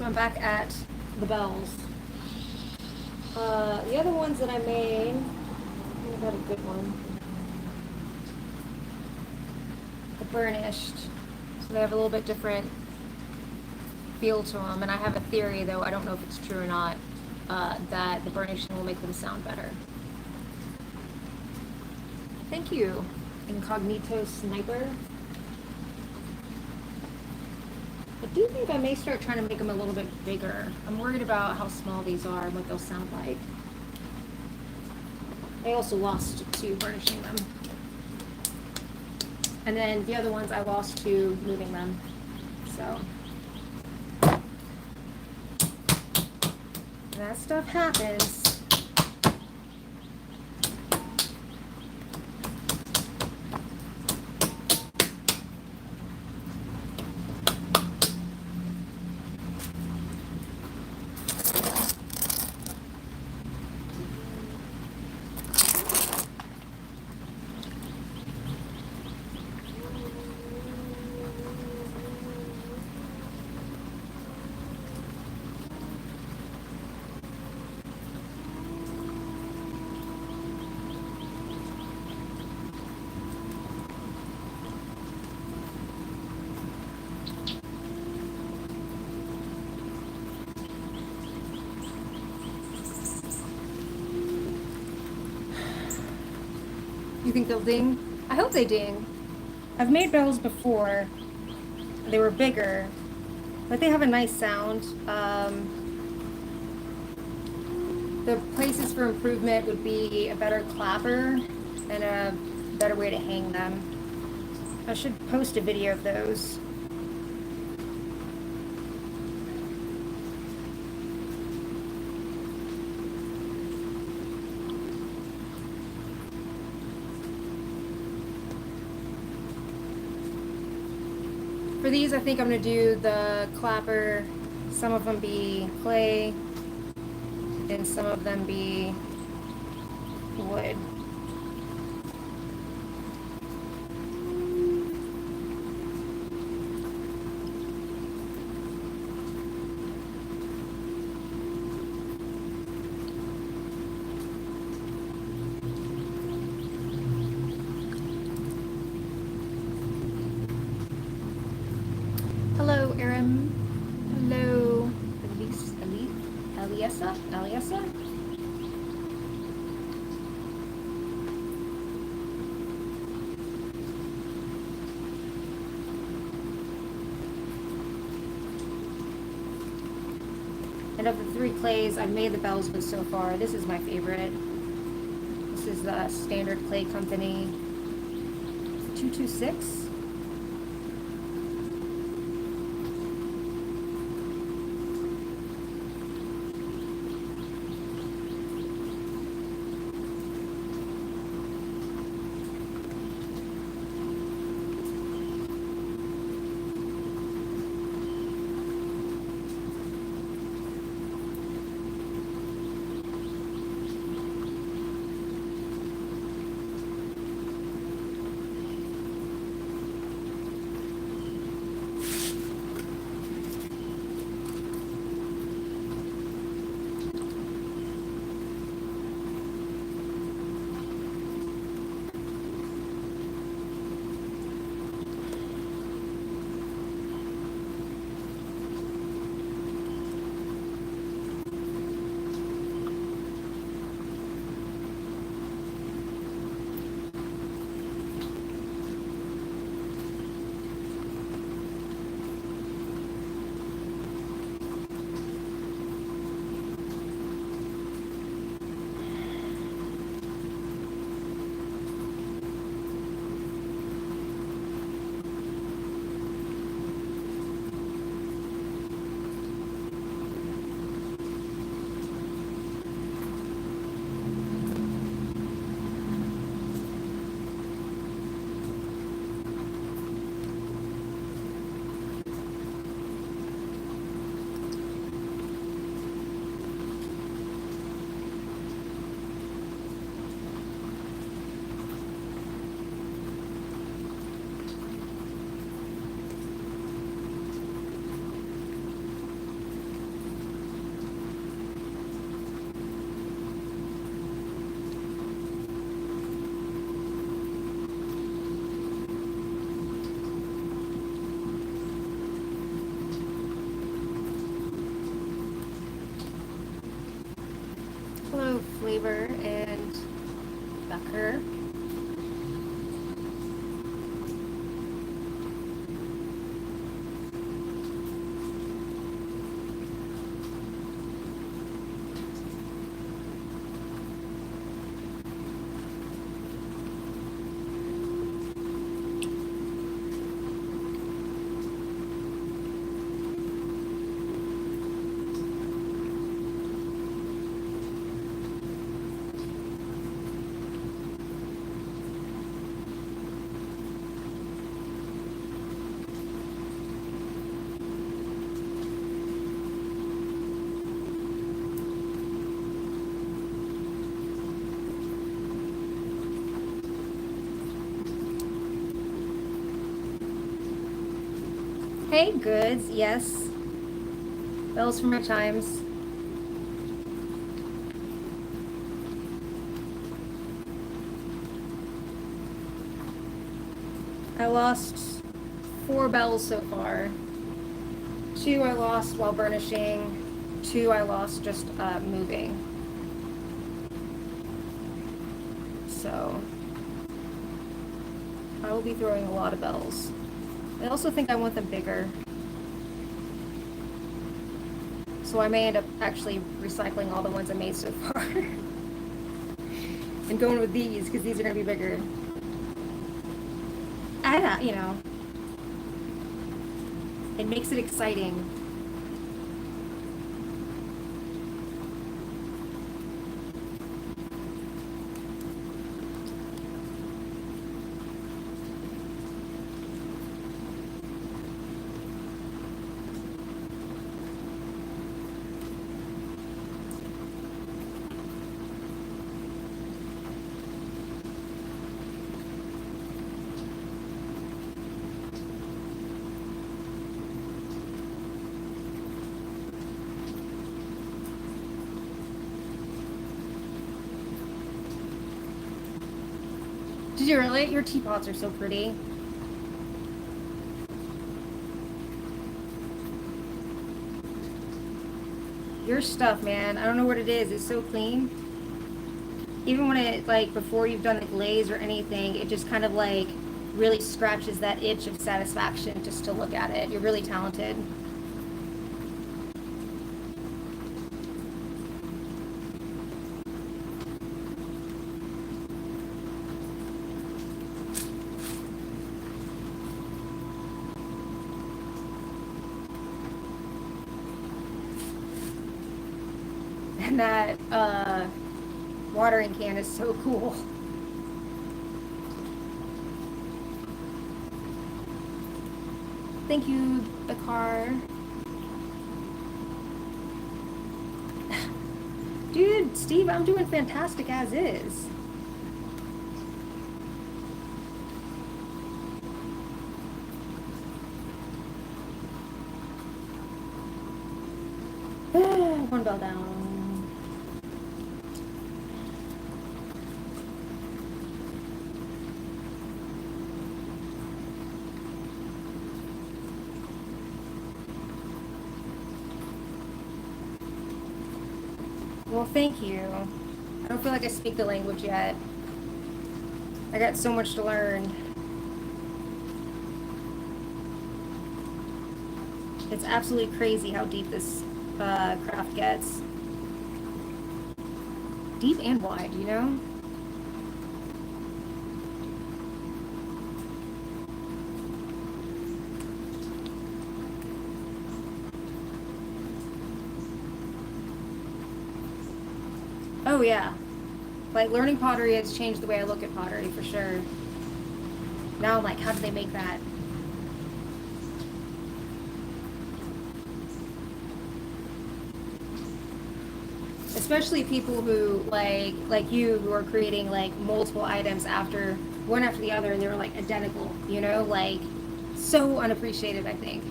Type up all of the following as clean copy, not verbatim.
So I'm back at the bells. The other ones that I made, I got a good one. The burnished. So they have a little bit different feel to them, and I have a theory, though I don't know if it's true or not, that the burnishing will make them sound better. Thank you, Incognito Sniper. I do think I may start trying to make them a little bit bigger. I'm worried about how small these are and what they'll sound like. I also lost to burnishing them. And then the other ones I lost to moving them. So that stuff happens. You think they'll ding? I hope they ding. I've made bells before. They were bigger, but they have a nice sound. The places for improvement would be a better clapper and a better way to hang them. I should post a video of those. For these, I think I'm going to do the clapper, some of them be clay, and some of them be wood. Hello, Aram. Hello, Aliessa? And of the 3 clays I've made the bells with so far, this is my favorite. This is the Standard Clay Company 226. flavor and bucker. Hey, goods, yes. Bells from my chimes. I lost 4 bells so far. 2 I lost while burnishing. 2 I lost just moving. So I will be throwing a lot of bells. I also think I want them bigger. So I may end up actually recycling all the ones I made so far. And going with these, because these are going to be bigger. You know, it makes it exciting. Did you really? Your teapots are so pretty. Your stuff, man. I don't know what it is. It's so clean. Even when it, like, before you've done the glaze or anything, it just kind of, like, really scratches that itch of satisfaction just to look at it. You're really talented. And that watering can is so cool. Thank you, the car. Dude, Steve, I'm doing fantastic as is. One bell down. Well, thank you. I don't feel like I speak the language yet. I got so much to learn. It's absolutely crazy how deep this craft gets. Deep and wide, you know? Oh yeah. Like, learning pottery has changed the way I look at pottery, for sure. Now I'm like, how do they make that? Especially people who, like you, who are creating, like, multiple items after, one after the other, and they're, like, identical, you know? Like, so unappreciated, I think.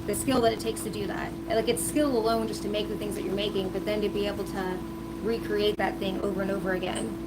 The skill that it takes to do that. Like, it's skill alone just to make the things that you're making, but then to be able to recreate that thing over and over again.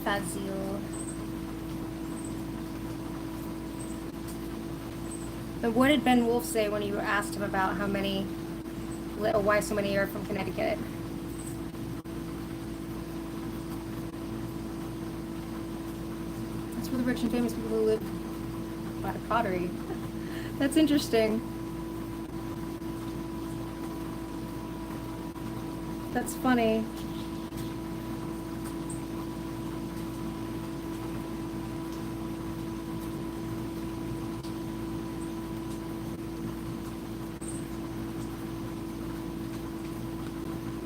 Fazil. And what did Ben Wolf say when you asked him about why so many are from Connecticut? That's where the rich and famous people who live by Pottery. That's interesting. That's funny.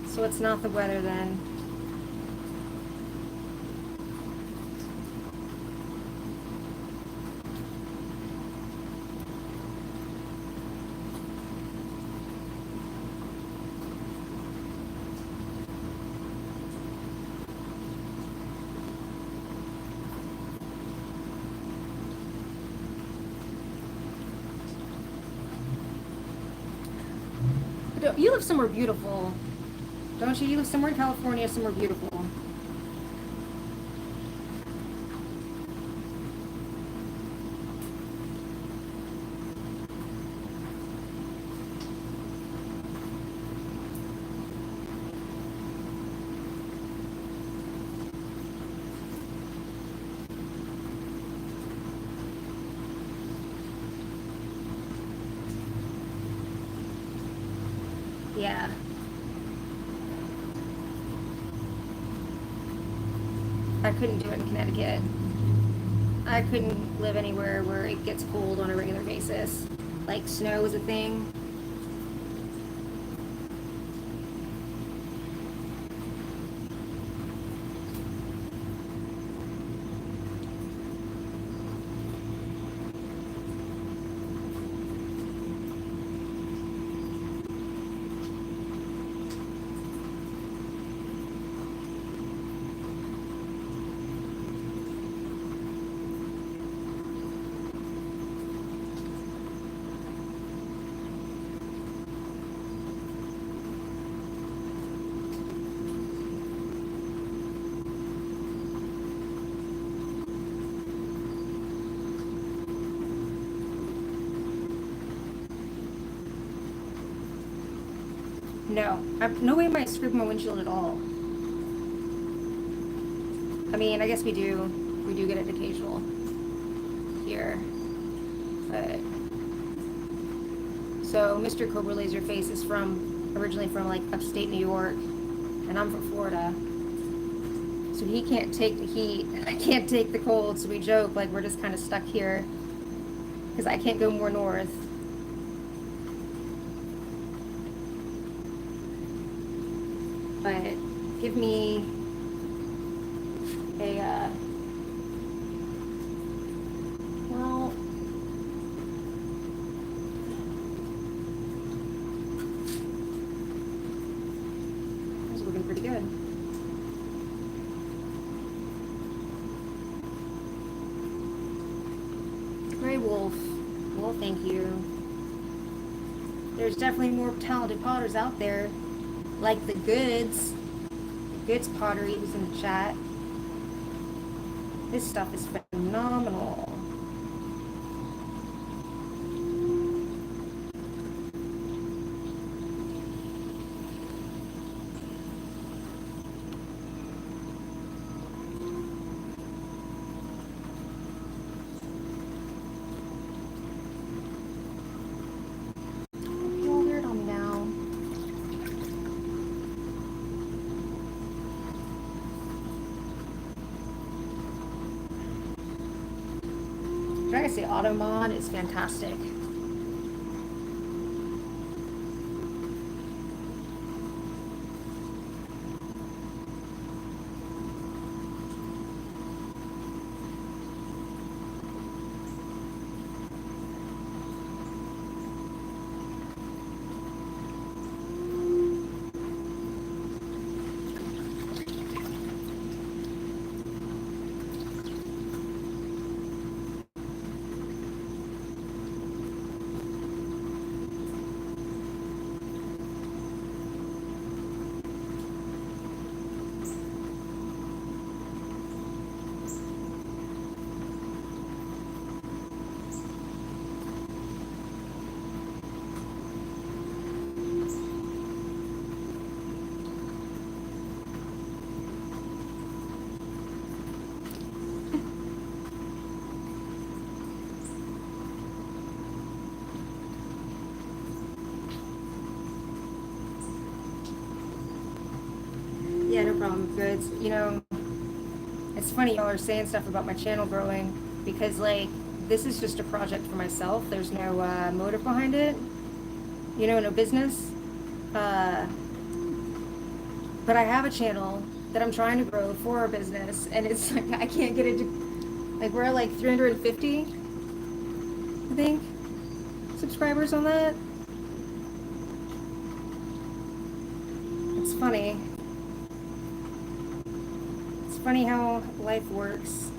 So it's not the weather then. You live somewhere beautiful, don't you? You live somewhere in California, somewhere beautiful. Yeah. I couldn't do it in Connecticut. I couldn't live anywhere where it gets cold on a regular basis. Like snow is a thing. No, no way am I scraping my windshield at all. I mean, I guess we do get it occasional here, but so Mr. Cobra Laserface is originally from like upstate New York, and I'm from Florida, so he can't take the heat, and I can't take the cold. So we joke like we're just kind of stuck here because I can't go more north. But give me a, well, this is looking pretty good. Gray Wolf, well, thank you. There's definitely more talented potters out there. Like the Goods Pottery who's in the chat. This stuff is phenomenal. I say Automon is fantastic. goods. You know, it's funny y'all are saying stuff about my channel growing because like this is just a project for myself. There's no motive behind it. You know, no business. Uh, but I have a channel that I'm trying to grow for our business, and it's like I can't get it to like we're at like 350, I think, subscribers on that. It's funny. It's funny how life works.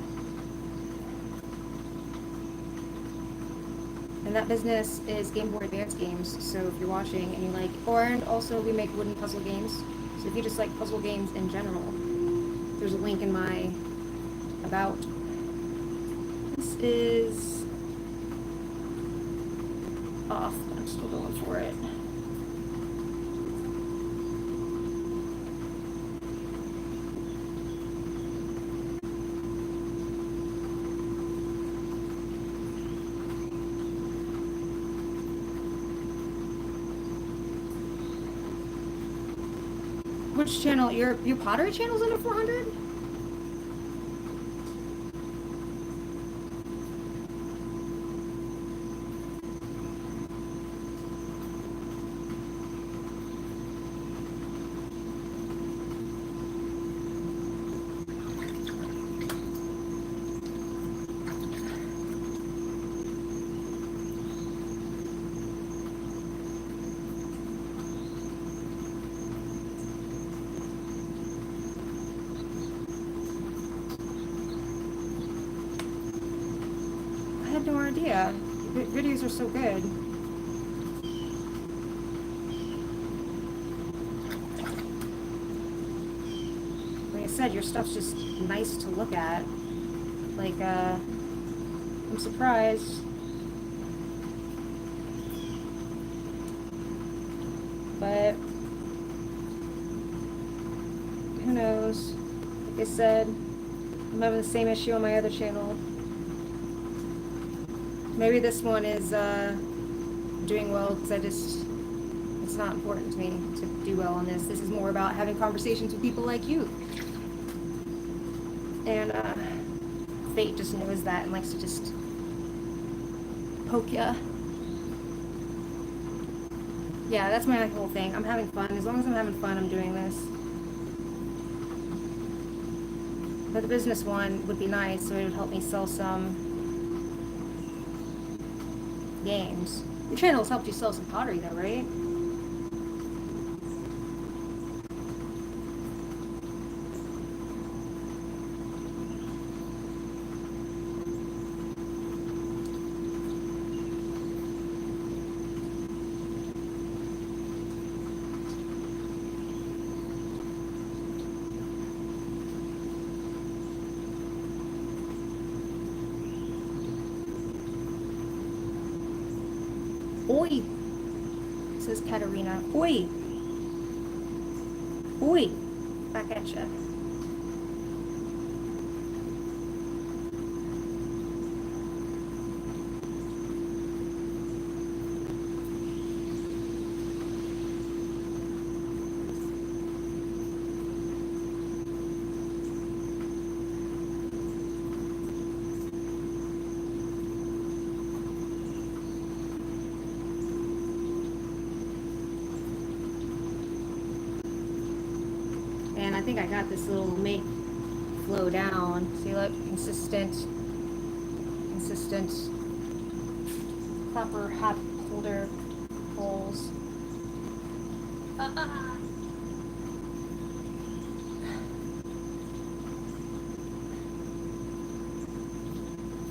And that business is Game Boy Advance games, so if you're watching and you like, and also we make wooden puzzle games, so if you just like puzzle games in general, there's a link in my about. This is off, but I'm still going for it. Which channel? Your pottery channel's under 400? I had no idea. Videos are so good. Like I said, your stuff's just nice to look at. Like, I'm surprised. But who knows? Like I said, I'm having the same issue on my other channel. Maybe this one is doing well because it's not important to me to do well on this. This is more about having conversations with people like you. And fate just knows that and likes to just poke ya. Yeah, that's my whole thing. I'm having fun. As long as I'm having fun, I'm doing this. But the business one would be nice, so it would help me sell some games. Your channel's helped you sell some pottery though, right? Oi, says Katarina. Oi! Oi! Back at ya. And I think I got this little make flow down. See, look, consistent, proper hot holder holes.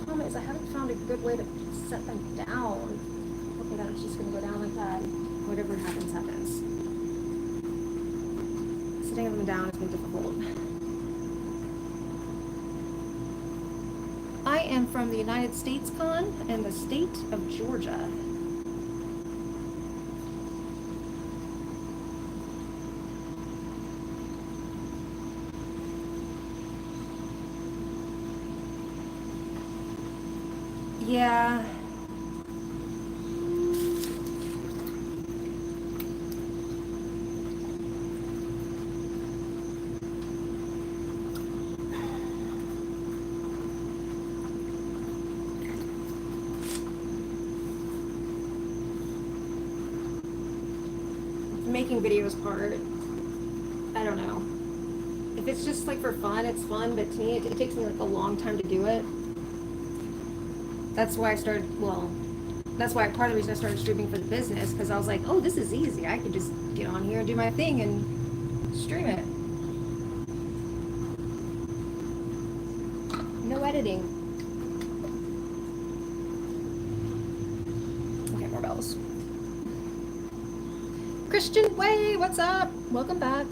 Problem is, I haven't found a good way to set them down. Okay, that's just gonna go down like that. Whatever happens, happens. Setting them down has been difficult. I am from the United States, Con, in the state of Georgia. Yeah. making videos part. I don't know. If it's just like for fun, it's fun, but to me, it takes me like a long time to do it. That's why that's why part of the reason I started streaming for the business, because I was like, oh, this is easy. I could just get on here and do my thing and stream it. No editing. Okay, more bells. Christian Way, what's up? Welcome back.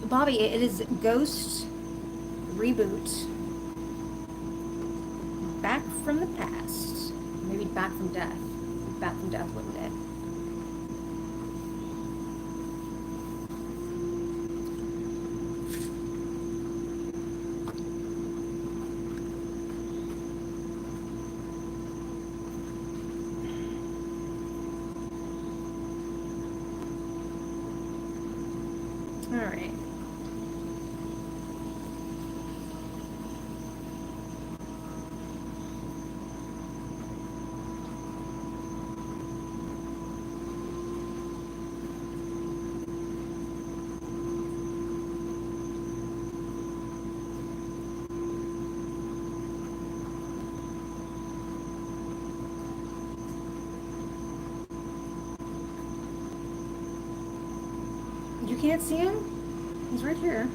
Bobby, it is Ghost Reboot. Back from the past. Maybe back from death. Back from death, wouldn't it? All right. You can't see him? He's right here.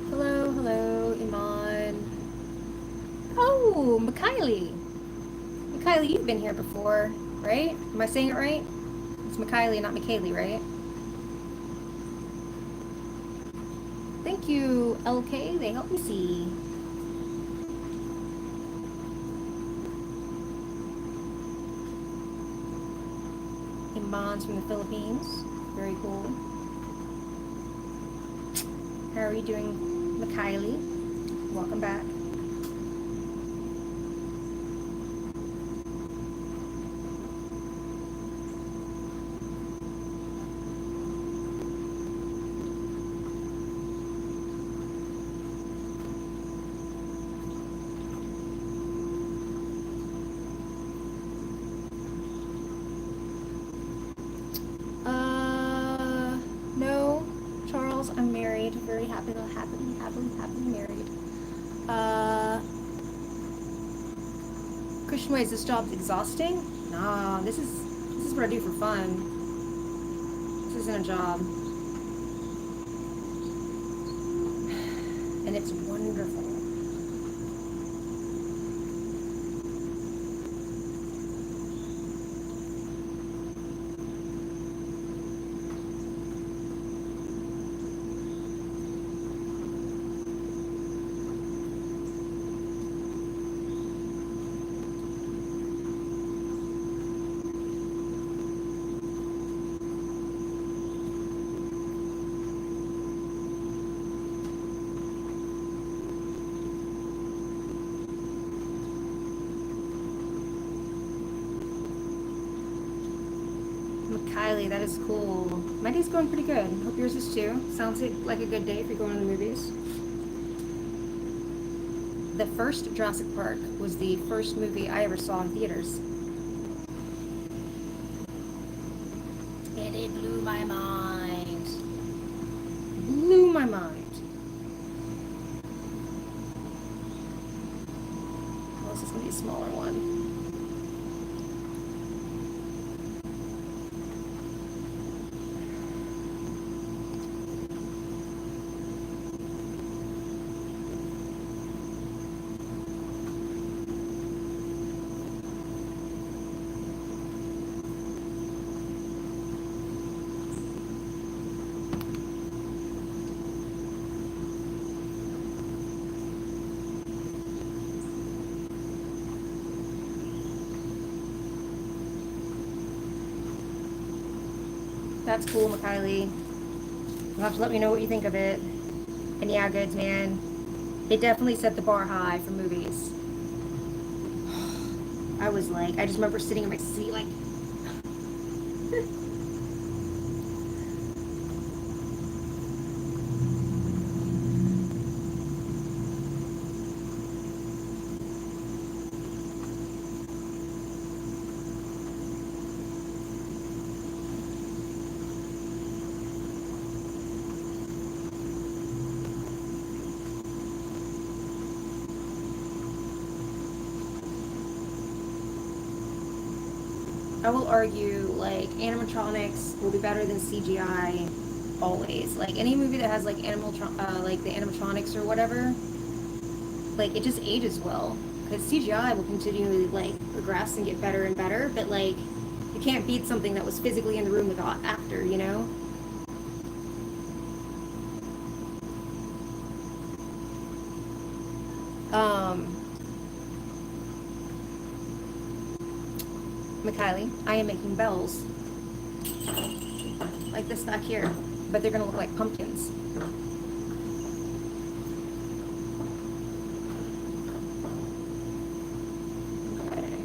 Hello, hello, Iman. Oh, Mikhaili. Mikhaili, you've been here before, right? Am I saying it right? It's Mikhaili, not Mikhaili, right? Thank you, LK. They help me see. Iman's from the Philippines. Very cool. How are you doing, Mikhaili? Welcome back. No, Charles, I'm married. Very happily married. Christian Way, is this job exhausting? Nah, this is what I do for fun. This isn't a job. And it's wonderful. Kylie, that is cool. My day's going pretty good. Hope yours is too. Sounds like a good day if you're going to the movies. The first Jurassic Park was the first movie I ever saw in theaters. And it blew my mind. Blew my mind. Well, this is going to be a smaller one. That's cool, Mikhaili. You'll have to let me know what you think of it. And yeah, goods, man. It definitely set the bar high for movies. I was like, I just remember sitting in my seat like... I will argue, like, animatronics will be better than CGI always. Like, any movie that has, like, like, the animatronics or whatever, like, it just ages well. Because CGI will continually, like, progress and get better and better, but, like, you can't beat something that was physically in the room with the actor, you know? Mikhaili, I am making bells. Like this back here. But they're gonna look like pumpkins. Okay.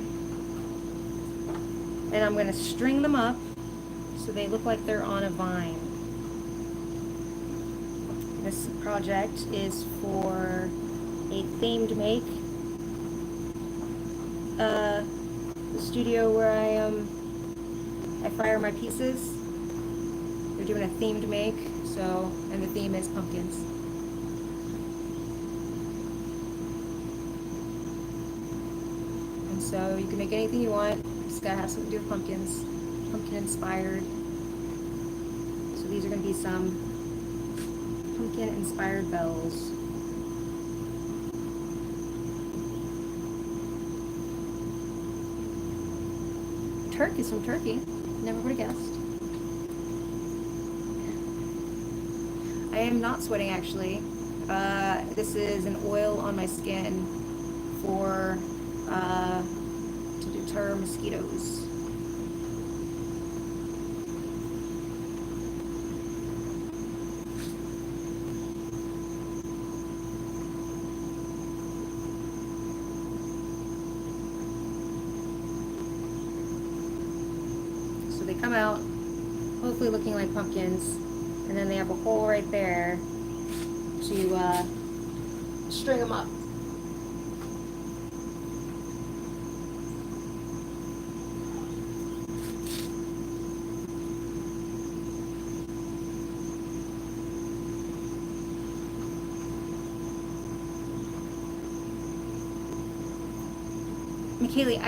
And I'm gonna string them up so they look like they're on a vine. This project is for a themed make. The studio where I fire my pieces. They're doing a themed make, so, and the theme is pumpkins. And so you can make anything you want. Just gotta have something to do with pumpkins. Pumpkin inspired. So these are gonna be some pumpkin inspired bells. Turkey, some turkey. Never would have guessed. I am not sweating actually. This is an oil on my skin for to deter mosquitoes. So they come out hopefully looking like pumpkins, and then they have a hole right there to string them up. Mikhaili,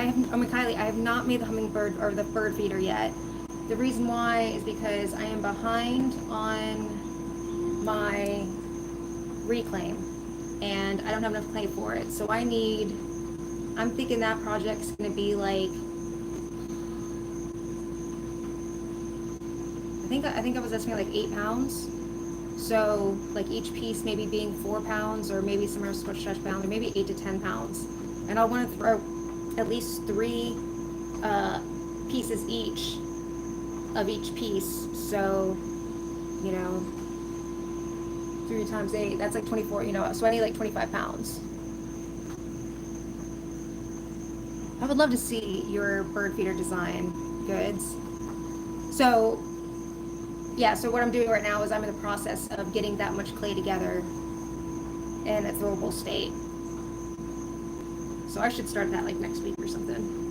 I have not made the hummingbird or the bird feeder yet. The reason why is because I am behind on my reclaim and I don't have enough clay for it. So I'm thinking that project's gonna be like, I think I was estimating like 8 pounds. So like each piece maybe being 4 pounds, or maybe somewhere stretch pounds, or maybe 8 to 10 pounds. And I want to throw at least 3 pieces each of each piece. So, you know, 3 times 8, that's like 24, you know, so I need like 25 pounds. I would love to see your bird feeder design goods. So, yeah, so what I'm doing right now is I'm in the process of getting that much clay together in a throwable state. So I should start that like next week or something.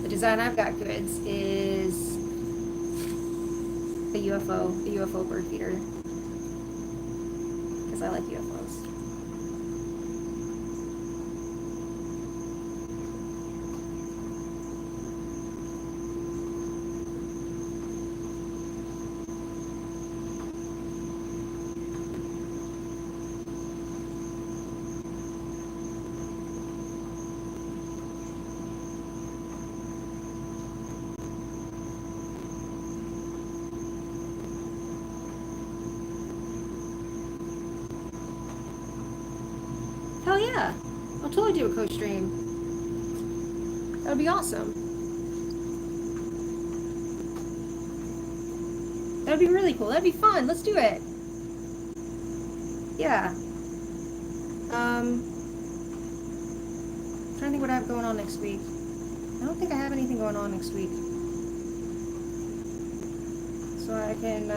The design I've got goods is the UFO bird feeder, because I like UFOs. Hell yeah, I'll totally do a coach stream. That would be awesome. That would be really cool. That'd be fun. Let's do it. Yeah. I'm trying to think what I have going on next week. I don't think I have anything going on next week. So I can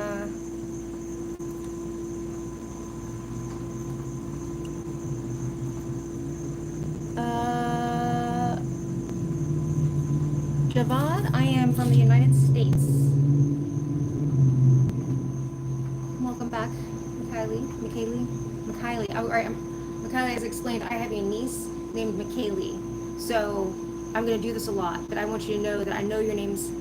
Javad, I am from the United States. Welcome back, Mikaylee. Oh, all right, Mikaylee has explained I have a niece named Mikaylee. So I'm going to do this a lot, but I want you to know that I know your name's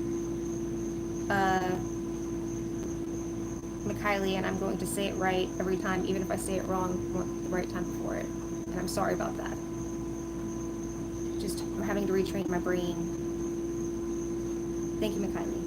Mikaylee, and I'm going to say it right every time, even if I say it wrong the right time before it. And I'm sorry about that. Just I'm having to retrain my brain. Thank you, Mikaylee.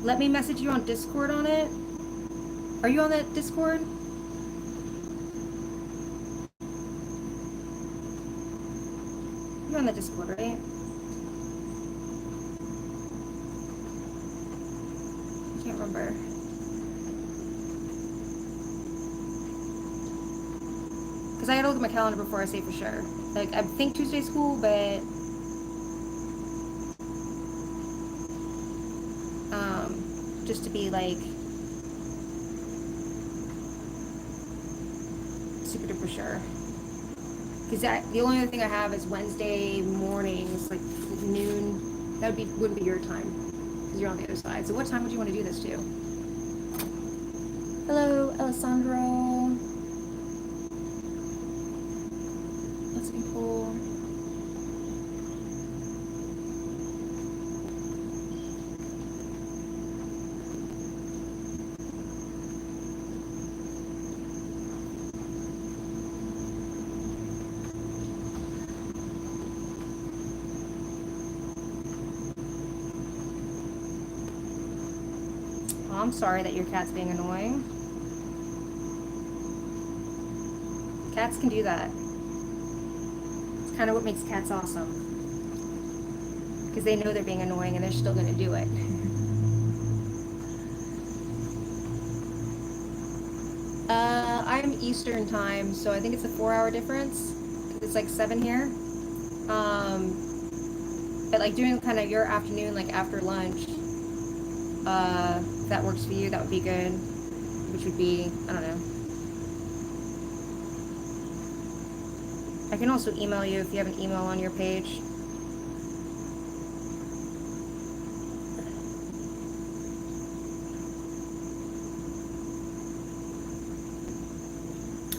Let me message you on Discord on it. Are you on that Discord? You're on the Discord, right? I can't remember. Because I gotta look at my calendar before I say for sure. Like, I think Tuesday's cool, but just to be like super duper sure. Because the only other thing I have is Wednesday mornings, like noon. That wouldn't be your time because you're on the other side. So what time would you want to do this to? Hello, Alessandro. Let's be cool. I'm sorry that your cat's being annoying. Cats can do that. It's kind of what makes cats awesome. Because they know they're being annoying and they're still going to do it. I'm Eastern time, so I think it's a 4-hour difference. It's like 7 here. But like doing kind of your afternoon, like after lunch, if that works for you, that would be good. Which would be, I don't know. I can also email you if you have an email on your page.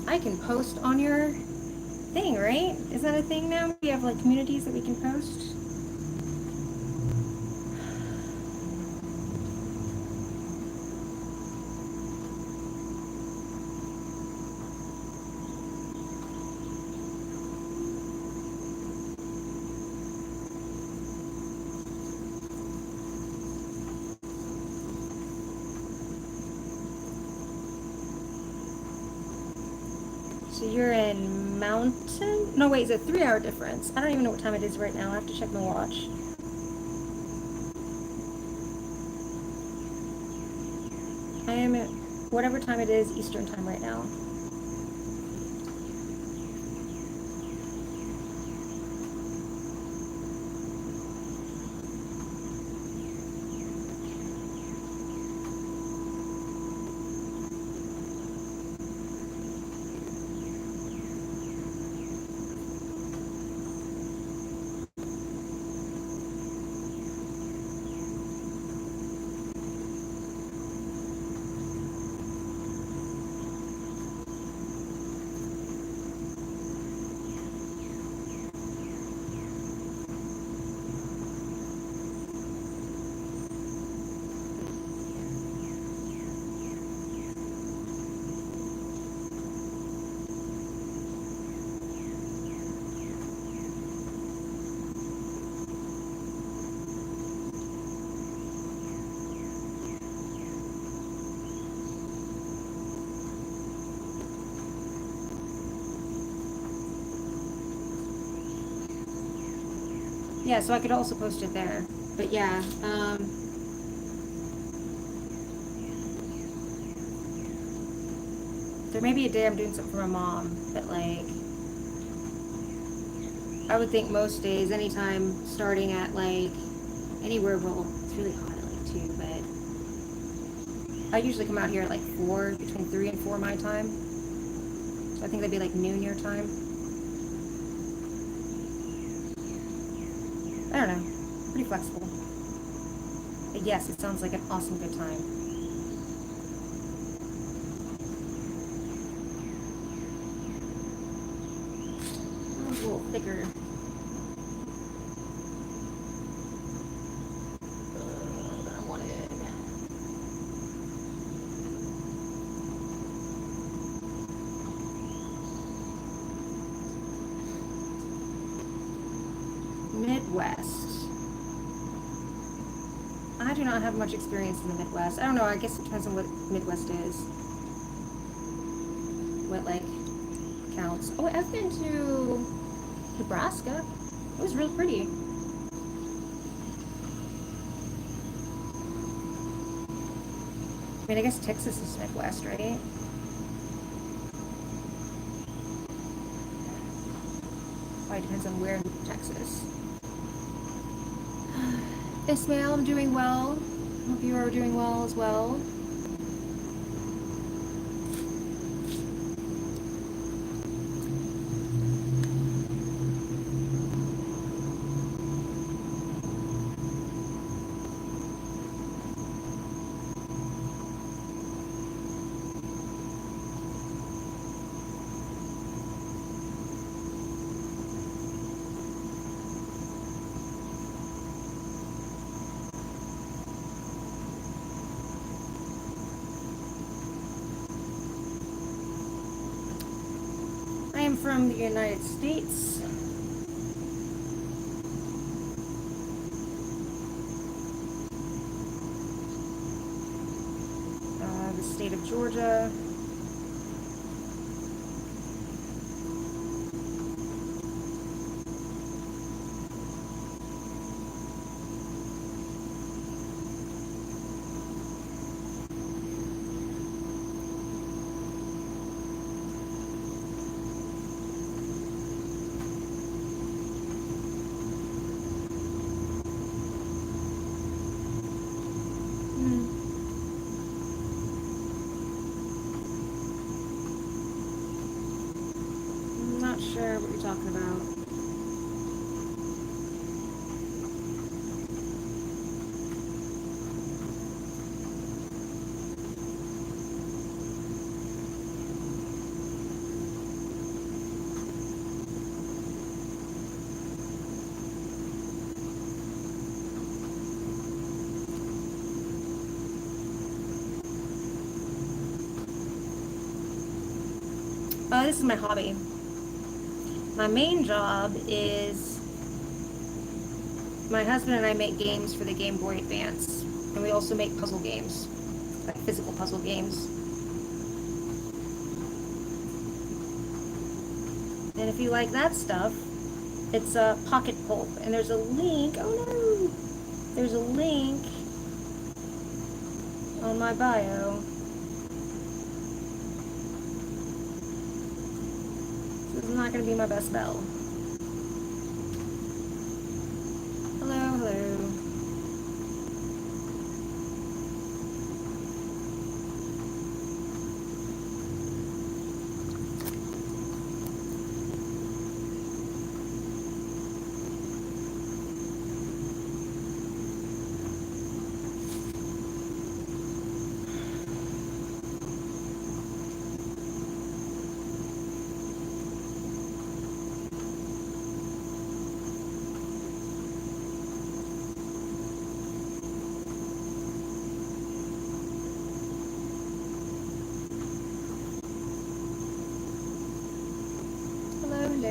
I can post on your thing, right? Is that a thing now? We have like communities that we can post? So you're in Mountain? No, wait, it's a 3-hour difference. I don't even know what time it is right now. I have to check my watch. I am at whatever time it is Eastern time right now. Yeah, so I could also post it there. But yeah, there may be a day I'm doing something for my mom, but like, I would think most days, anytime starting at like anywhere, well, it's really hot at like 2, but I usually come out here at like 4, between 3 and 4 my time. So I think that'd be like noon your time. I don't know. Pretty flexible. But yes, it sounds like an awesome good time. Oh, it's a little thicker. Than I wanted. Midwest. I do not have much experience in the Midwest. I don't know, I guess it depends on what Midwest is. What, like, counts. Oh, I've been to Nebraska. It was really pretty. I mean, I guess Texas is Midwest, right? Probably depends on where in Texas. Ismail, I'm doing well. Hope you are doing well as well. I am from the United States. The state of Georgia. Not sure what you're talking about. This is my hobby. My main job is my husband and I make games for the Game Boy Advance, and we also make puzzle games, like physical puzzle games. And if you like that stuff, it's a Pocket Pulp, and there's a link. Oh no! There's a link on my bio. This is not going to be my best bell. Hello, hello. Hello.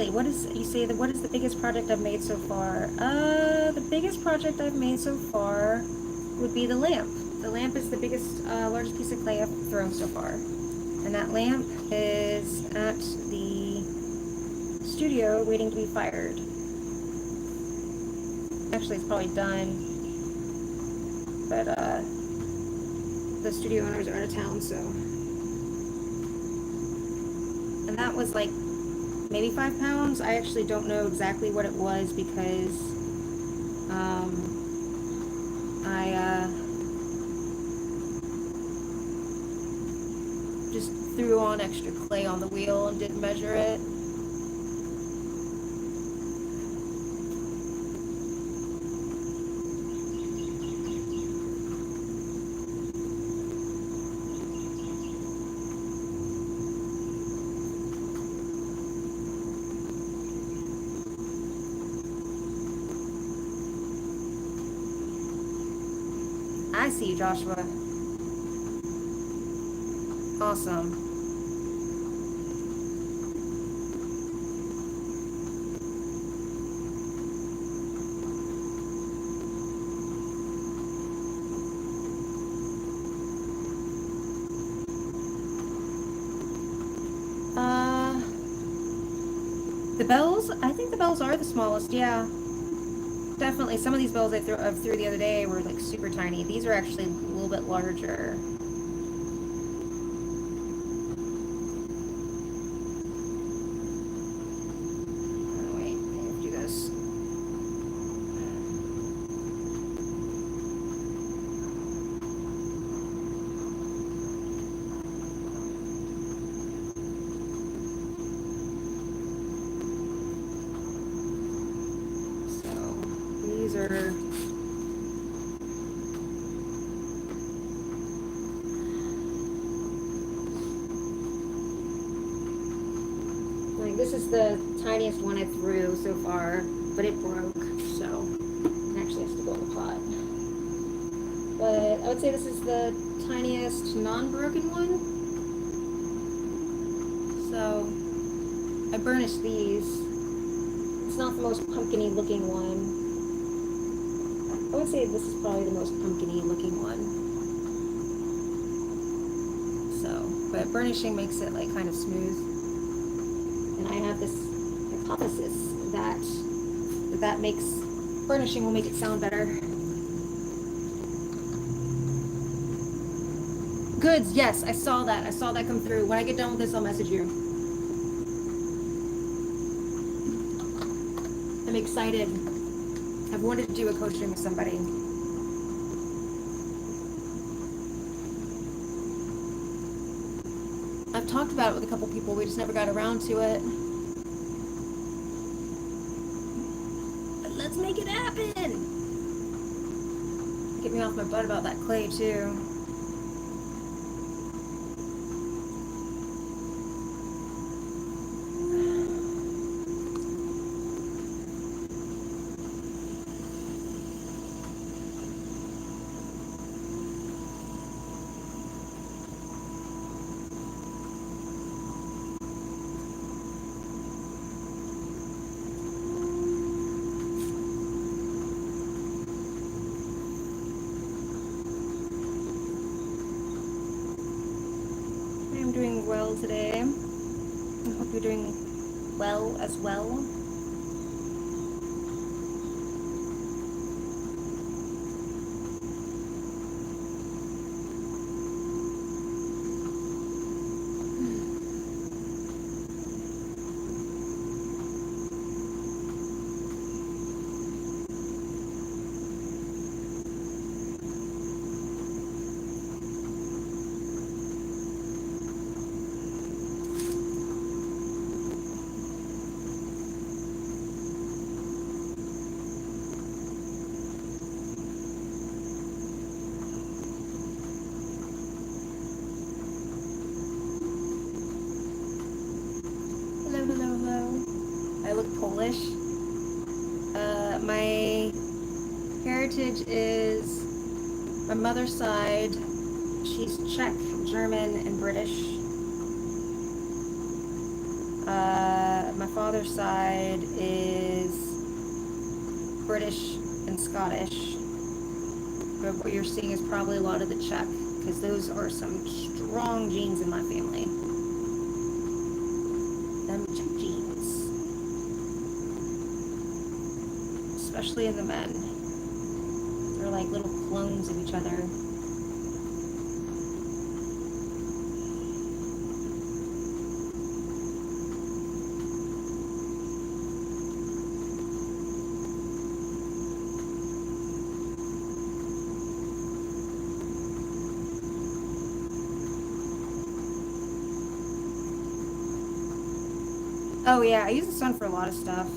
wait, what is, you say that, what is the biggest project I've made so far? The biggest project I've made so far would be the lamp. The lamp is the biggest, largest piece of clay I've thrown so far. And that lamp is at the studio waiting to be fired. Actually, it's probably done, but the studio owners are out of town, so. And that was like maybe 5 pounds. I actually don't know exactly what it was because I just threw on extra clay on the wheel and didn't measure it. I see you, Joshua. Awesome. The bells? I think the bells are the smallest, yeah. Definitely. Some of these bells I threw the other day were like super tiny. These are actually a little bit larger. Oh, wait, I have to do this. These are like, this is the tiniest one I threw so far, but it broke, so it actually has to go in the pot. But I would say this is the tiniest non-broken one. So I burnished these. It's not the most pumpkin-y looking one. I would say this is probably the most pumpkin-y looking one. So, but burnishing makes it like kind of smooth. And I have this hypothesis that makes burnishing will make it sound better. Goods, yes, I saw that. I saw that come through. When I get done with this, I'll message you. I'm excited. I've wanted to do a coaching with somebody. I've talked about it with a couple people, we just never got around to it. But let's make it happen! Get me off my butt about that clay, too. I'm doing well today. I hope you're doing well as well. I look Polish. My heritage is, my mother's side, she's Czech, German, and British. my father's side is British and Scottish. But what you're seeing is probably a lot of the Czech, because those are some strong genes in my family. Them Czech genes. Especially in the men. They're like little clones of each other. Oh yeah, I use the sun for a lot of stuff.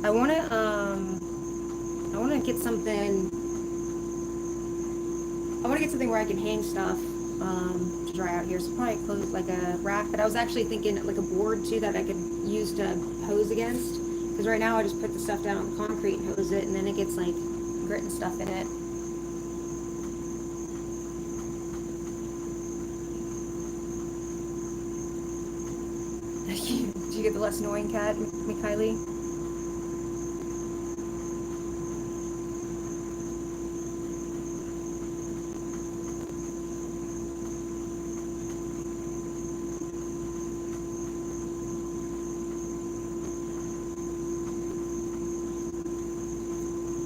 I wanna get something. I wanna get something where I can hang stuff to dry out here. So probably close like a rack. But I was actually thinking like a board too that I could use to hose against. Because right now I just put the stuff down on the concrete and hose it, and then it gets like grit and stuff in it. Did you get the less annoying cat, Mikhaili?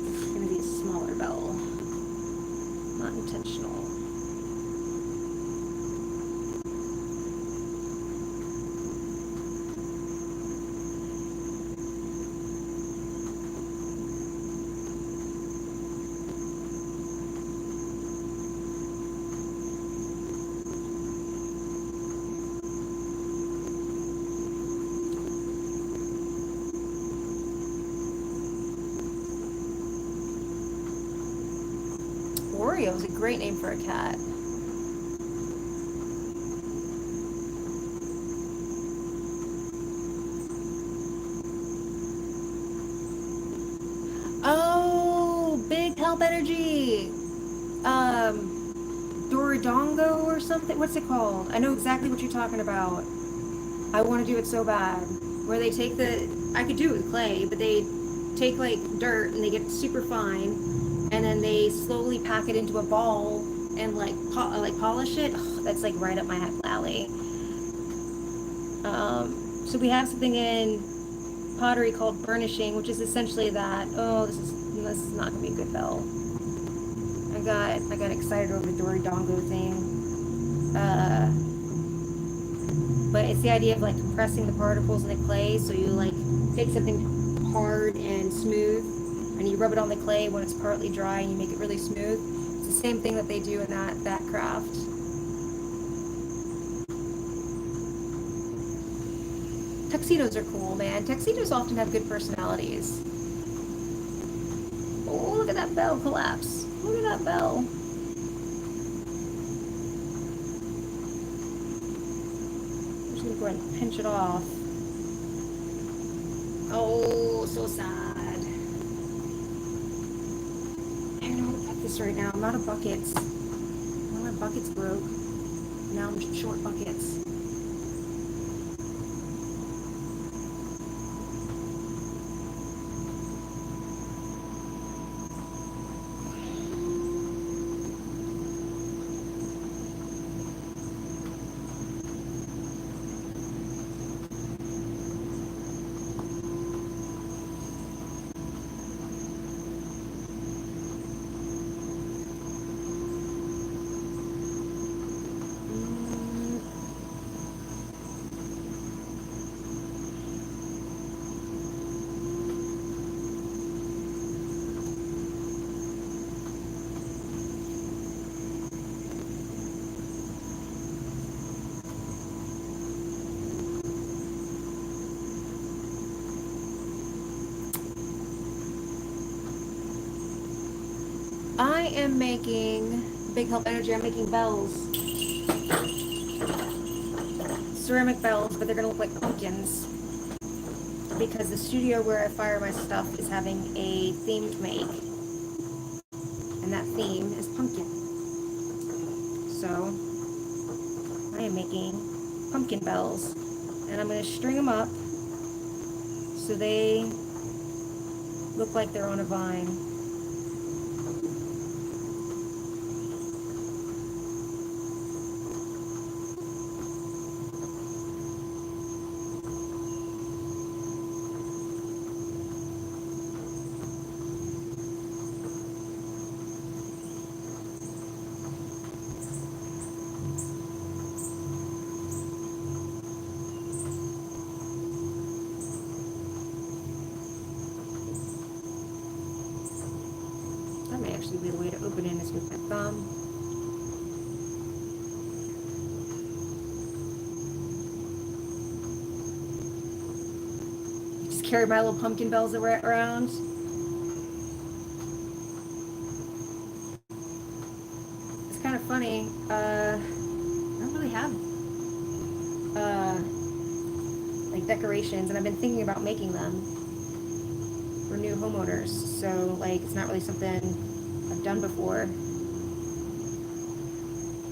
It's gonna be a smaller bell. Not intentional. Oreo is a great name for a cat. Oh, big help energy. Doridongo or something. What's it called? I know exactly what you're talking about. I want to do it so bad. Where they take I could do it with clay, but they take like dirt and they get super fine, and then they slowly pack it into a ball and like polish it. Oh, that's like right up my alley. So we have something in Pottery called burnishing, which is essentially that. Oh, this is not gonna be a good bell. I got excited over the Doridongo thing. But it's the idea of like compressing the particles in the clay, so you like take something hard and smooth and you rub it on the clay when it's partly dry and you make it really smooth. It's the same thing that they do in that craft. Tuxedos are cool, man. Tuxedos often have good personalities. Oh, look at that bell collapse. Look at that bell. I'm just gonna go ahead and pinch it off. Oh, so sad. I don't know how to put this right now. I'm out of buckets. All my buckets broke. Now I'm just short buckets. I am making Big Help Energy. I'm making bells, ceramic bells, but they're gonna look like pumpkins because the studio where I fire my stuff is having a themed make, and that theme is pumpkin. So I am making pumpkin bells. And I'm going to string them up so they look like they're on a vine. That may actually be the way to open it is with my thumb. Just carry my little pumpkin bells around. It's kind of funny. I don't really have like decorations, and I've been thinking about making them for new homeowners. So like, it's not really something I've done before.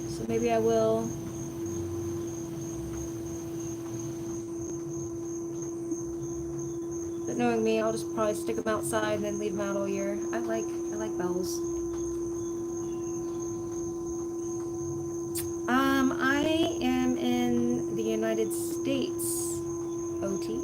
So maybe I will. But knowing me, I'll just probably stick them outside and then leave them out all year. I like bells. I am in the United States, OT.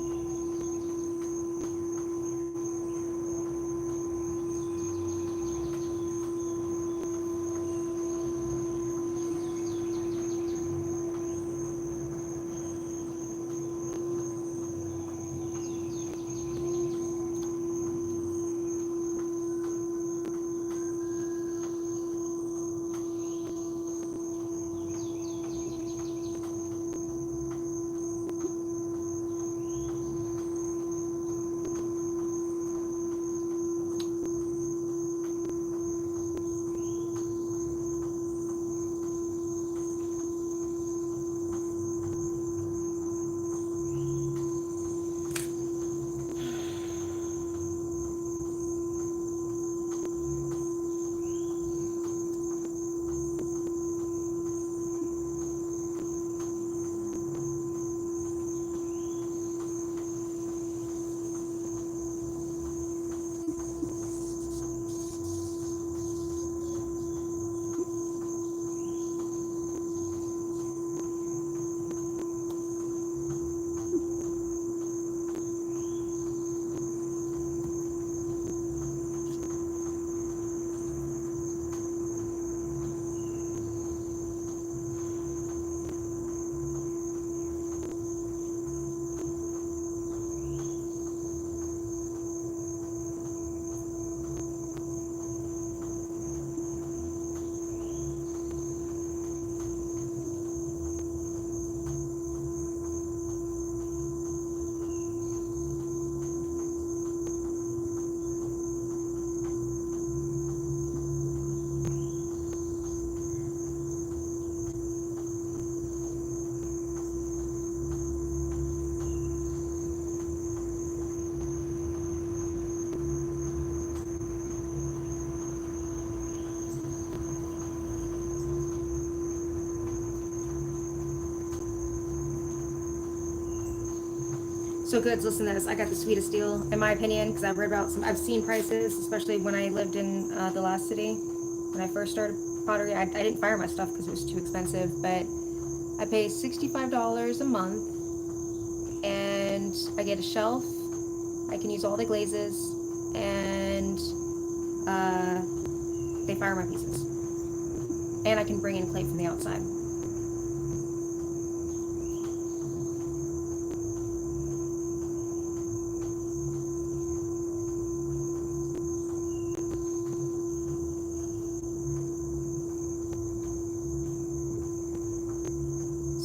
So goods, listen to this. I got the sweetest deal, in my opinion, because I've read about I've seen prices, especially when I lived in the last city. When I first started pottery, I didn't fire my stuff because it was too expensive, but I pay $65 a month, and I get a shelf. I can use all the glazes, and they fire my pieces. And I can bring in clay from the outside.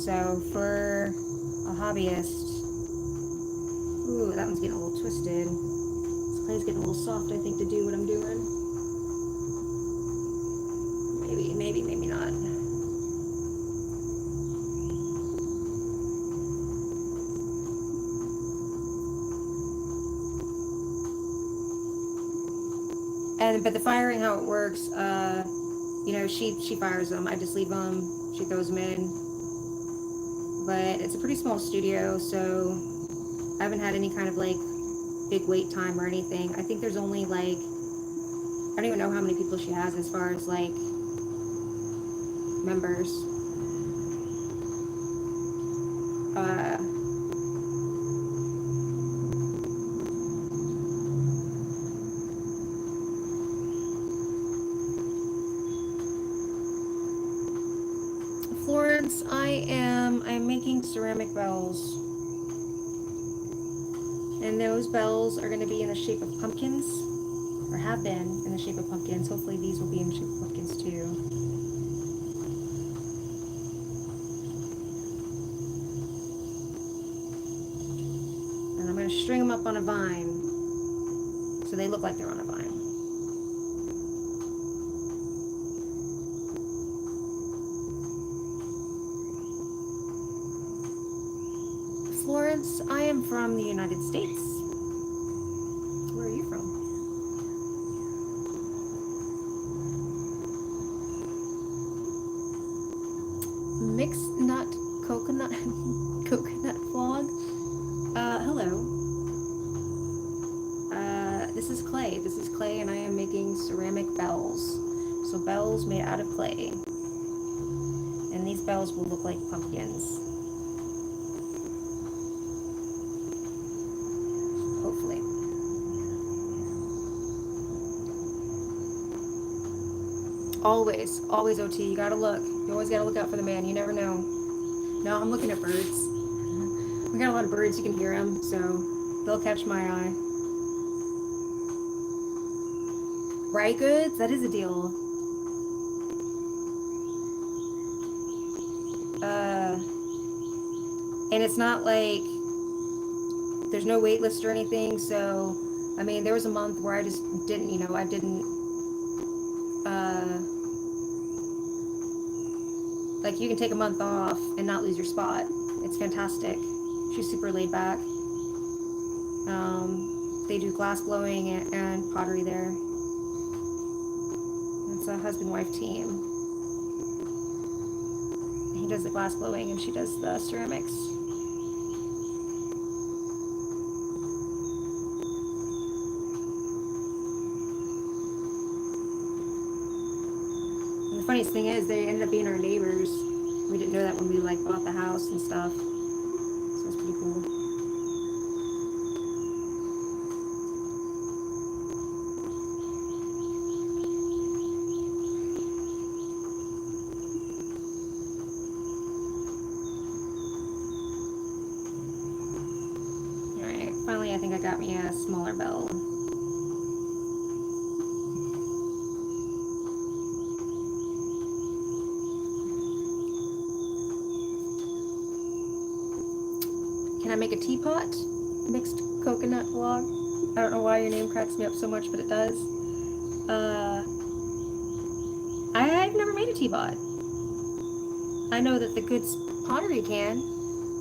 So for a hobbyist, ooh, that one's getting a little twisted. This clay's getting a little soft, I think, to do what I'm doing. Maybe not. But the firing, how it works, she fires them. I just leave them. She throws them in. but it's a pretty small studio, so I haven't had any kind of like big wait time or anything. I think there's only like, I don't even know how many people she has as far as like members. Uh, Florence, I'm making ceramic bells. And those bells are going to be in the shape of pumpkins, or have been in the shape of pumpkins. Hopefully these will be in the shape of pumpkins too. And I'm going to string them up on a vine so they look like they're on a vine. Florence, I am from the United States. Where are you from? Mixed nut coconut coconut vlog. Hello. This is Clay. This is Clay, and I am making ceramic bells. So bells made out of clay. And these bells will look like pumpkins. Hopefully. Always, always OT. You gotta look. You always gotta look out for the man. You never know. No, I'm looking at birds. We got a lot of birds. You can hear them, so they'll catch my eye. Right goods? That is a deal. And it's not like there's no wait list or anything, so I mean there was a month where I just didn't, I didn't like you can take a month off and not lose your spot. It's fantastic. She's super laid back. They do glass blowing and pottery there. It's a husband-wife team. He does the glass blowing and she does the ceramics. And the funniest thing is they ended up being our neighbors. We didn't know that when we like bought the house and stuff. So it's pretty cool. Finally, I think I got me a smaller bell. Can I make a teapot? Mixed coconut vlog. I don't know why your name cracks me up so much, but it does. I've never made a teapot. I know that the Goods Pottery can.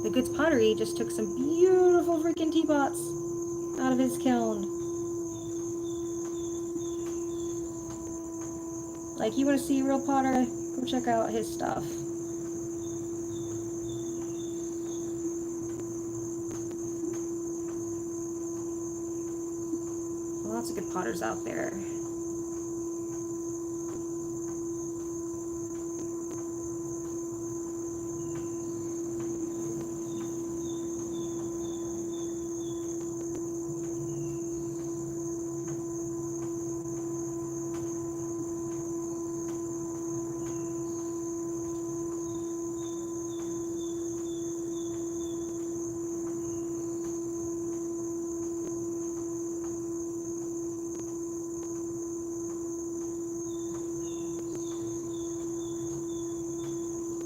The Goods Pottery just took some beautiful freaking teapots out of his kiln. Like, you want to see a real potter? Go check out his stuff. Lots of good potters out there.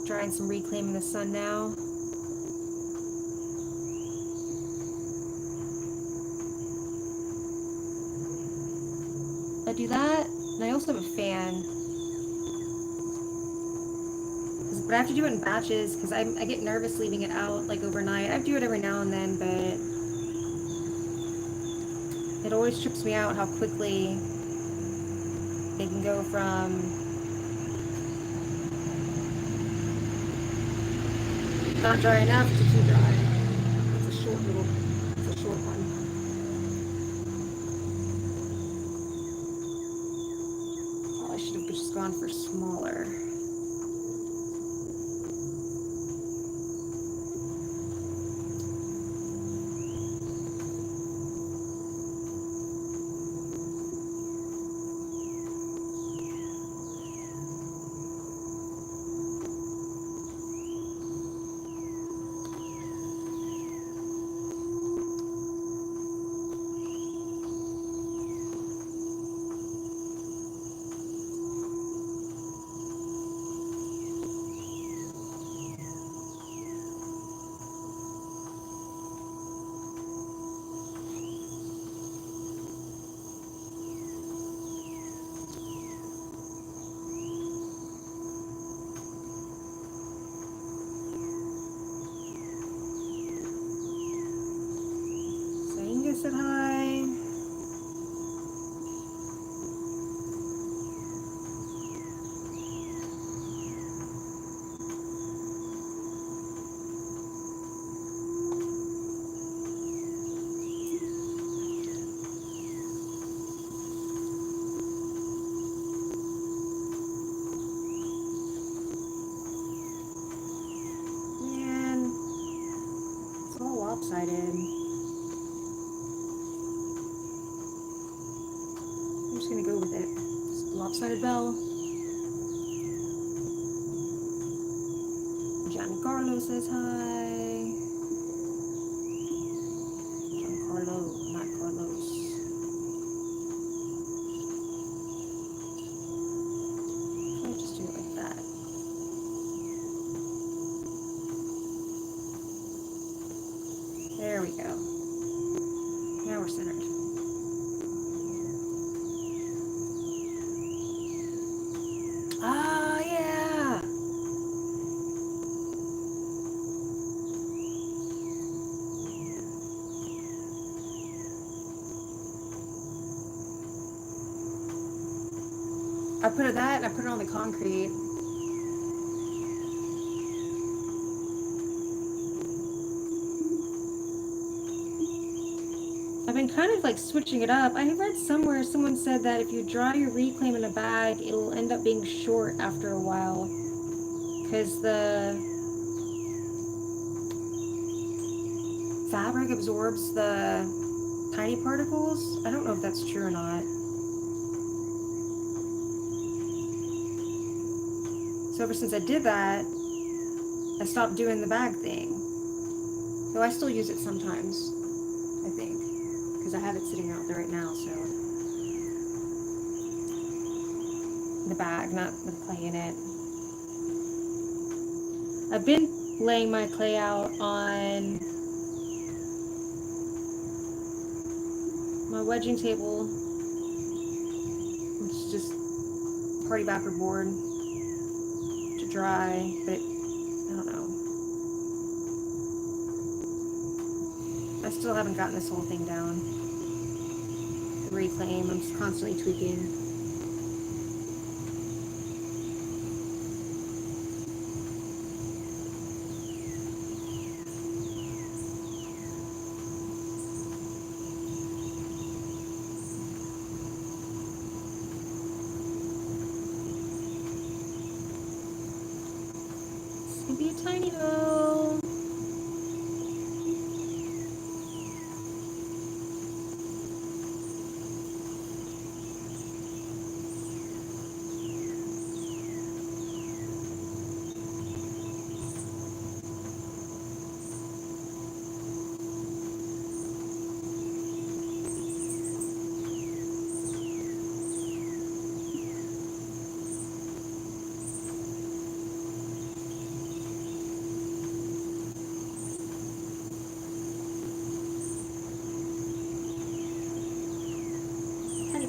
Trying some Reclaiming the Sun now. I do that, and I also have a fan. But I have to do it in batches, because I get nervous leaving it out, like, overnight. I do it every now and then, but it always trips me out how quickly they can go from Not dry enough to too dry. It's a short one. Oh, I should have just gone for smaller. Said hi. Man, it's all lopsided. I'm just gonna go with it. Just lopsided bell. Giancarlo says hi. Giancarlo, not Carlos. I'll just do it like that. There we go. Now we're centered. Ah, yeah. I put that and I put it on the concrete. I've been kind of like switching it up. I read somewhere someone said that if you dry your reclaim in a bag, it'll end up being short after a while. Because the fabric absorbs the tiny particles. I don't know if that's true or not. So ever since I did that, I stopped doing the bag thing. Though I still use it sometimes, I think. Because I have it sitting out there right now, so. The bag, not the clay in it. I've been laying my clay out on my wedging table, which is just party backer board to dry, but I don't know. I still haven't gotten this whole thing down. The reclaim, I'm just constantly tweaking. Be a tiny hole.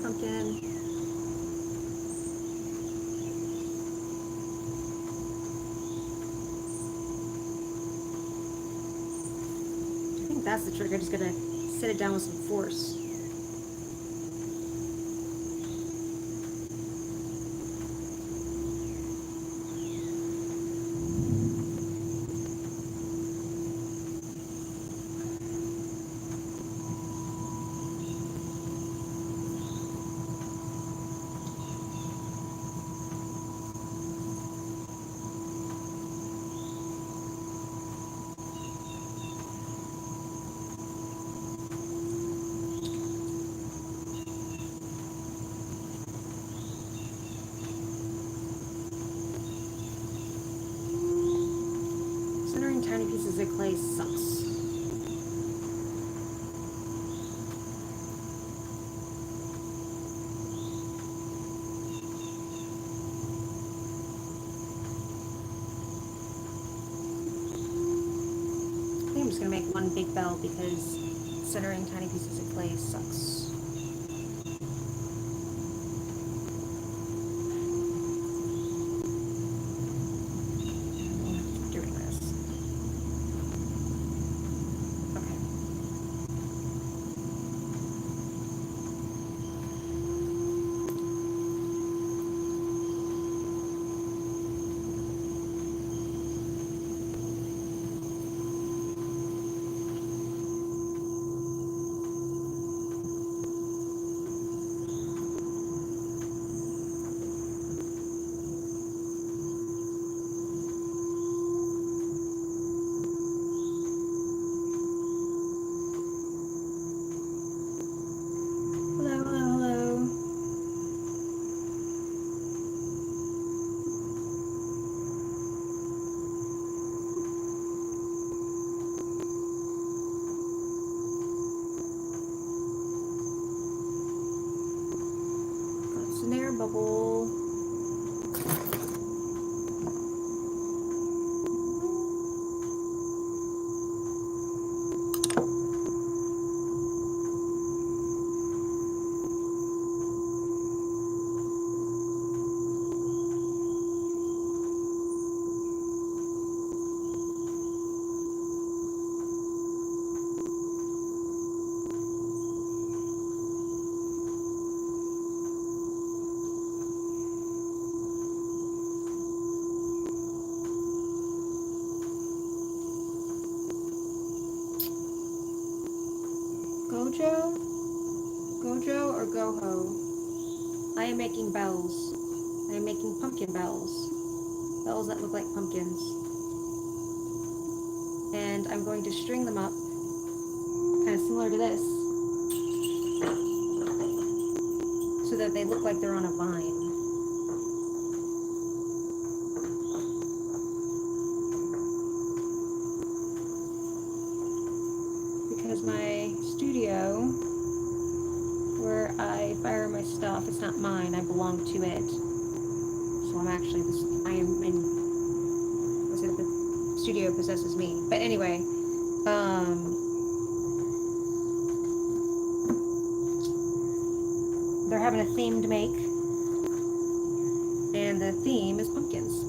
Pumpkin. I think that's the trick. I just gotta set it down with some force. tiny pieces of clay sucks. I think I'm just gonna make one big bell because centering tiny pieces of clay sucks. Doing this. Okay. Hello, hello, hello. Got some air bubble. Gojo? Gojo or Goho? I am making bells. I am making pumpkin bells. Bells that look like pumpkins. And I'm going to string them up, kind of similar to this, so that they look like they're on a vine. Because my studio, where I fire my stuff, it's not mine, I belong to it. So I'm actually, I am in, what's it, the studio possesses me. But anyway, they're having a themed make, and the theme is pumpkins.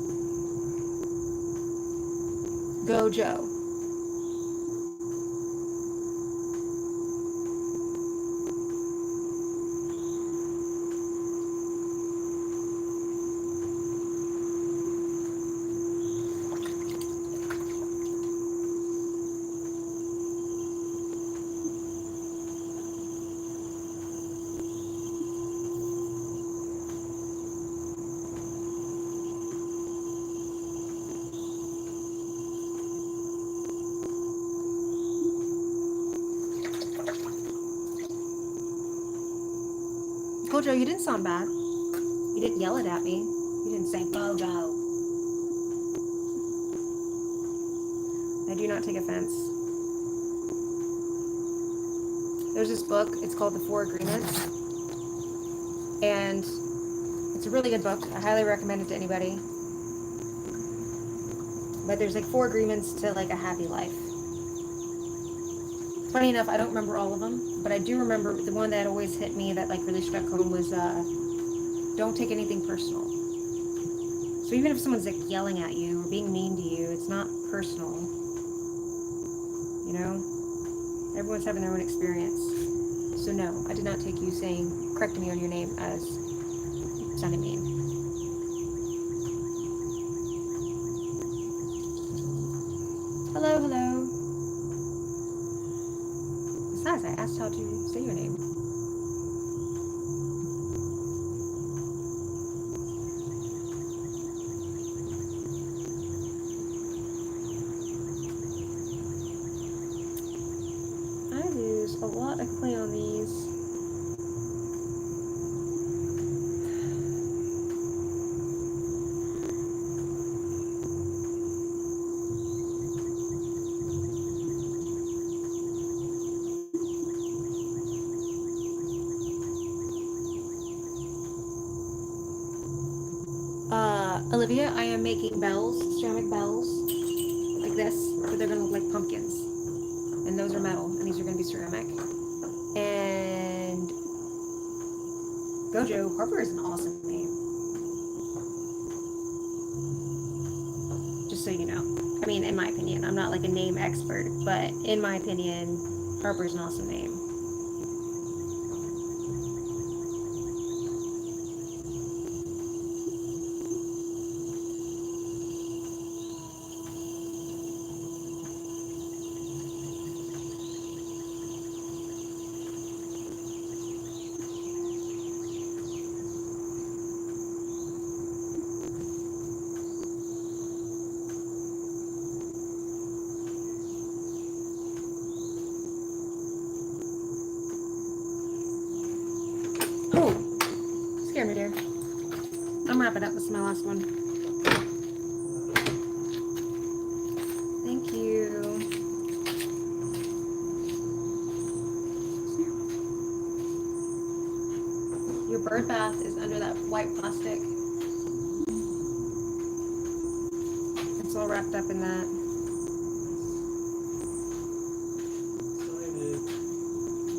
Gojo. Gojo, you didn't sound bad. You didn't yell it at me. You didn't say Gojo. I do not take offense. There's this book, it's called The Four Agreements. And it's a really good book. I highly recommend it to anybody. But there's like 4 agreements to like a happy life. Funny enough, I don't remember all of them, but I do remember the one that always hit me that like really struck home was don't take anything personal. So even if someone's like yelling at you or being mean to you, it's not personal. You know? Everyone's having their own experience. So no, I did not take you saying, correcting me on your name as sounding mean. Hello, hello. Besides, I asked how to say your name. I lose a lot of clay on these. Olivia, I am making bells, ceramic bells, like this, but they're gonna look like pumpkins. And those are metal, and these are gonna be ceramic. And Gojo, Harper is an awesome name. Just so you know. I mean, in my opinion, I'm not like a name expert, but in my opinion, Harper's an awesome name. Oh, scared me, dear. I'm wrapping up. This is my last one. Thank you. Your bird bath is under that white plastic. It's all wrapped up in that.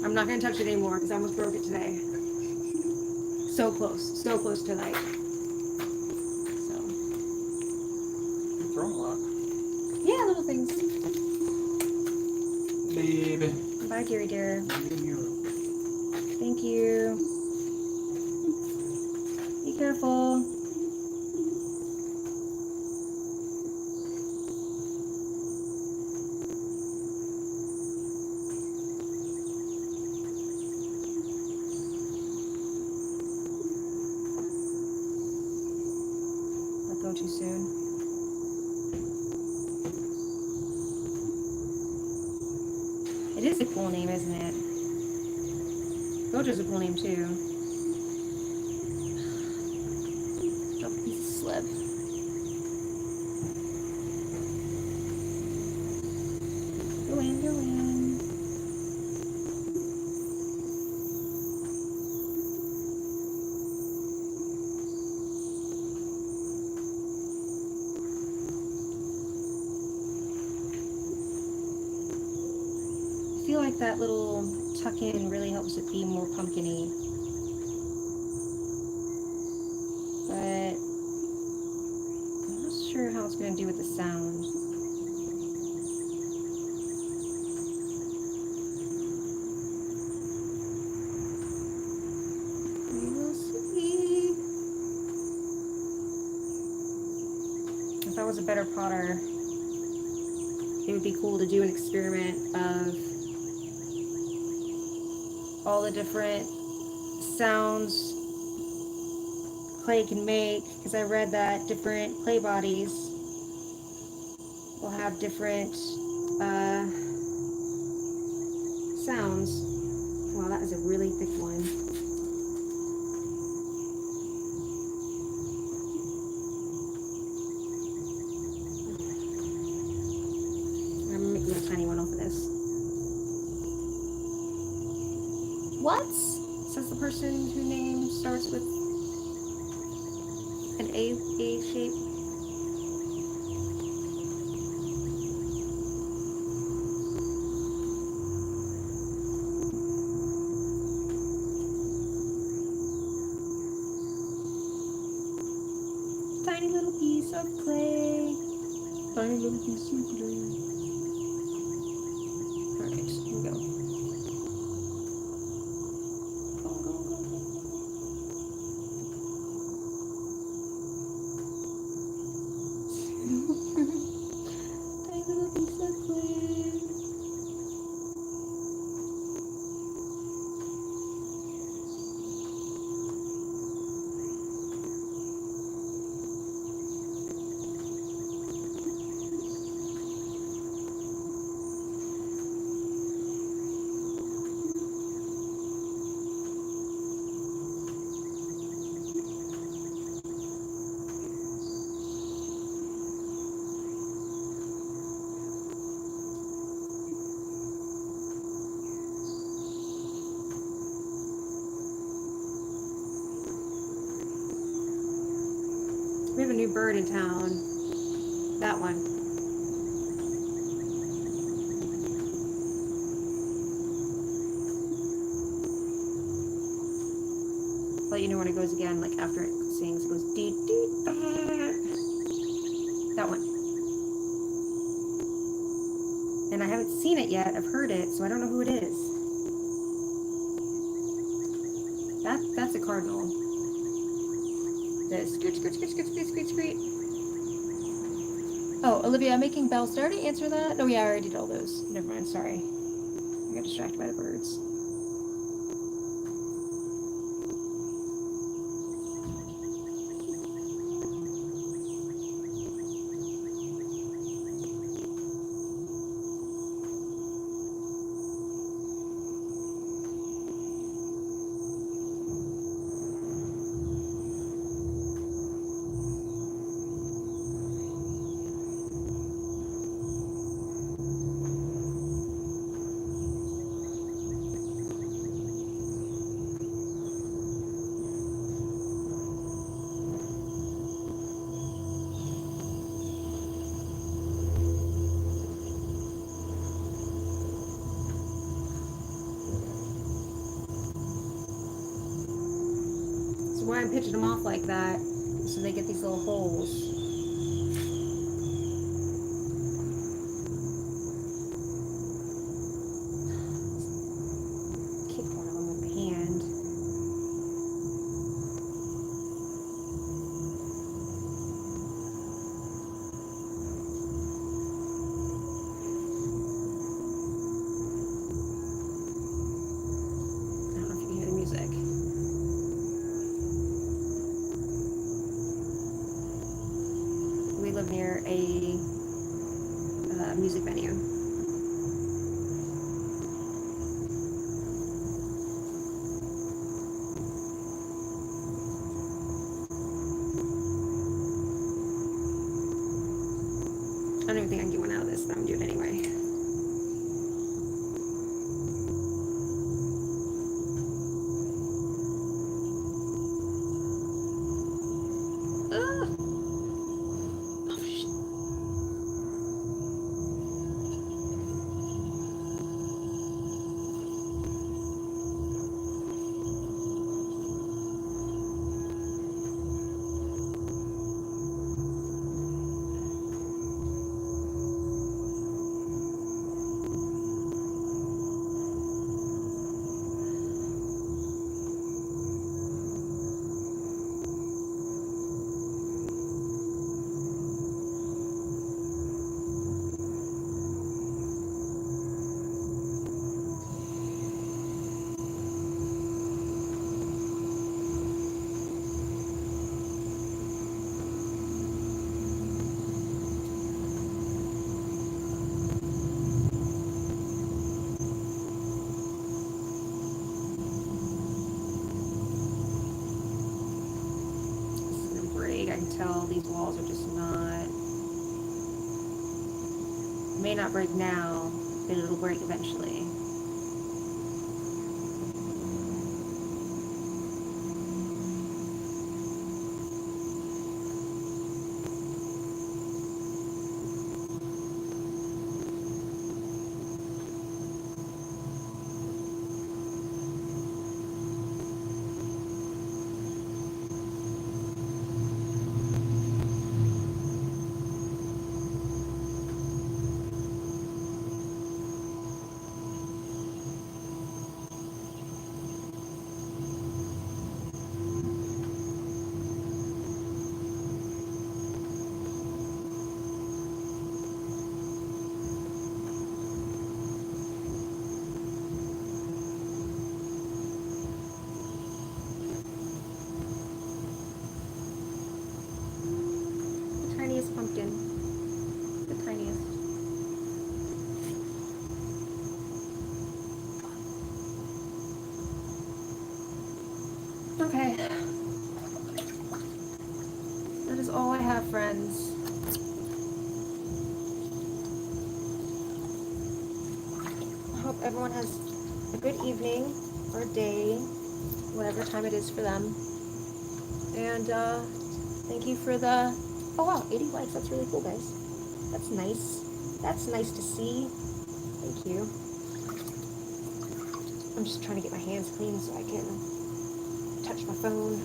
I'm not going to touch it anymore because I almost broke it today. So close to like. So. You're throwing a lot. Yeah, little things. Baby. Bye, dearie dear. Thank you. Be careful. Don't go too soon. It is a cool name, isn't it? Gojo's a cool name too. Drop a piece of slip. Go in, go in. I feel like that little tuck in really helps it be more pumpkin-y. But I'm not sure how it's going to do with the sound. We will see. If I was a better potter, it would be cool to do an experiment of all the different sounds clay can make, because I read that different clay bodies will have different sounds. Wow, that is a really thick one. I'm making a tiny one off of this. What? Says the person whose name starts with an A shape. Tiny little piece of clay. Tiny little piece of clay. Alright, here we go. new bird in town. That one. Let you know when it goes again, like after it sings, it goes dee dee. That one. And I haven't seen it yet. I've heard it, so I don't know who it is. That's a cardinal. The screech, screech, screech, screech, screech, screech, screech. Oh, Olivia, I'm making bells. Did I already answer that? Oh yeah, I already did all those. Never mind, sorry. I got distracted by the birds. So why I'm pitching them off like that, so they get these little holes. Kick one of them with my hand. I don't know if you can hear the music. We live near a music venue. I don't even think I can get one out of this, but I'm doing it anyway. Ugh. Oh, shit. I can tell these walls are just not, may not break now, but it'll break eventually. Tiniest pumpkin. The tiniest. Okay. That is all I have, friends. I hope everyone has a good evening or day, whatever time it is for them. And thank you for the Oh wow, 80 likes. That's really cool, guys. That's nice. That's nice to see. Thank you. I'm just trying to get my hands clean so I can touch my phone.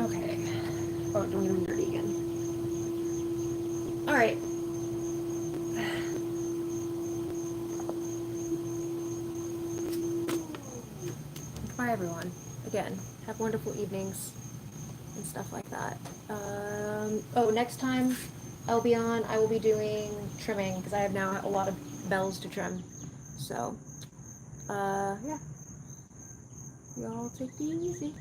Okay. Oh, don't get them dirty again. All right. Bye, everyone. Again, have wonderful evenings and stuff like that. Oh, next time I'll be on, I will be doing trimming because I have now a lot of bells to trim. So, yeah. Y'all take it easy.